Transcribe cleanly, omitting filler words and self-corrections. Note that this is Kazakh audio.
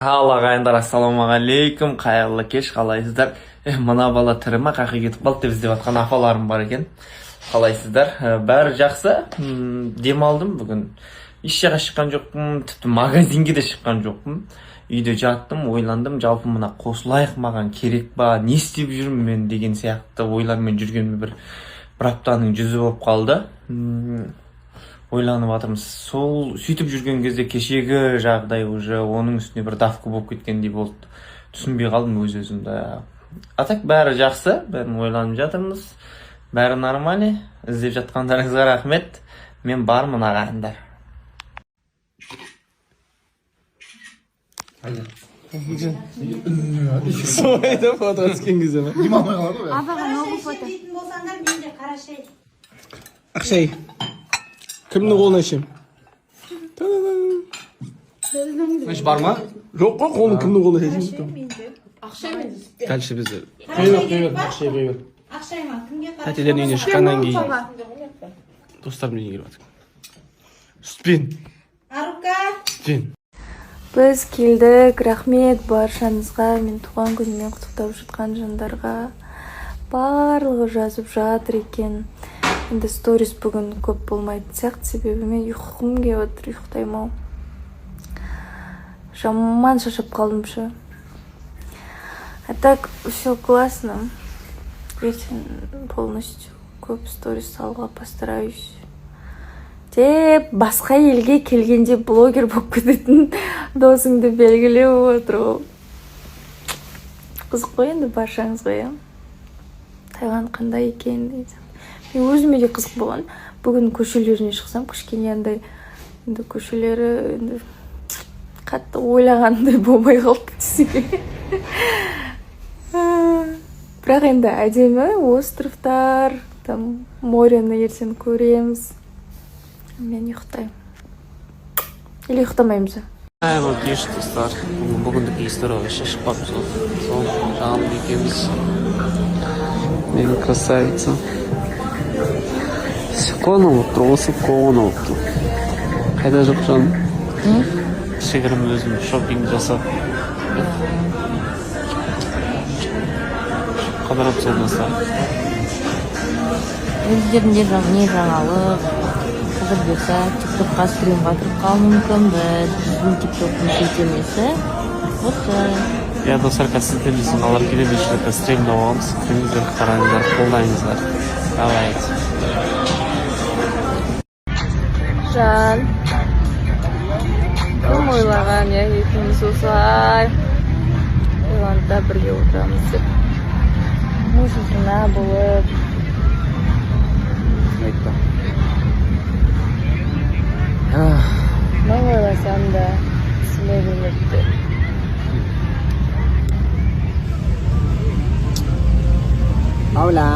Ал ағайындар, ассалаумағалейкум, қайырлы кеш, қалайсыздар? Мына бала тірі ма, қақи кетіп қалды деп іздеп жатқан апаларым бар екен. Қалайсыздар? Бәрі жақсы. Демалдым бүгін. Еш жаққа шыққан жоқпын, тіпті магазинге де шыққан жоқпын. Үйде жаттым, ойландым, жалпы мына қосылайық маған керек ба, не істеп жүрмін мен деген сияқты ойлармен жүргеніме бір аптаның жүзі болып қалды. Ойланып жатырмыз. Сол сөйтіп жүрген кезде кешегі жағдай уже оның үстіне бір давка болып кеткендей болды. Түсінбей қалдым өз-өзімді. А так бәрі жақсы, бәрін ойланып жатырмыз. Бәрі нормально. Іздеп жатқандарыңызға рахмет. Мен бармын ағайындар. Соңайда фото түскен кезде ме? Демалмай қалады ғой. Абаға новый фото. Дейтін болсаңдар, мен де қарашай. Ақшай. Кімнің қолына ішем? Значит, бар ма? Жоқ қой, қолын кімнің қолына ішем? Ақшай мен. Дальше бізде. Ақшай ма? Кімге қарашай? Тәтелердің үйіне шыққаннан кейін достарымның үйіне келіп жатыр. Сүтпен. Арука. Сүтпен. Біз келдік, рахмет баршаңызға, мен туған күнімен құттықтап жатқан жандарға. Барлығы жазып жатыр екен. Енді сторис бүгін көп болмайды сияқты, себебі мен ұйқым келіп отыр, ұйықтаймын ау. Жаман шаршап қалдым ше. А так все классно. Ертең полностью көп сторис салуға постараюсь. Деп басқа елге келгенде блогер болып кететін досыңды белгілеп отыр ғой. Қызық қой енді баршаңызға, иә. Таиланд қандай екен дейді. Мен өзіме де қызық болған. Бүгін көшелеріне шықсам, кішкене андай енді көшелері енді қатты ойлағандай болмай қалды десеге. Бірақ енді әдемі островтар, там морені ертең көреміз. Мен ұйықтаймын. Или ұйықтамаймыз. Қайырлы кеш достар. Бүгіндік историяға шықпаппыз ғой. Сол жаным екеуміз. Мен красавица. Сыққанып тұр, осы қоғанып тұр. Қайда жоқ жаным? Кішігірім өзім шопинг жасап. Қадырап сол достар. Өздерінде не жаңалық, қазір болса тиктокқа стримға тұрып қалу мүмкін, біздің тиктоктың сілтемесі осы. Я достар сілтемесін алар келемешілікті стримді оғамыз. Күніздер қараңыздар, қолдайыңыздар. Давайте. Жан, кім ойлаған, я екеуміз осылай Таиландта бірге отырамыз деп. Мужына болып. Мен ойласам да түсінбей өтті. Hola.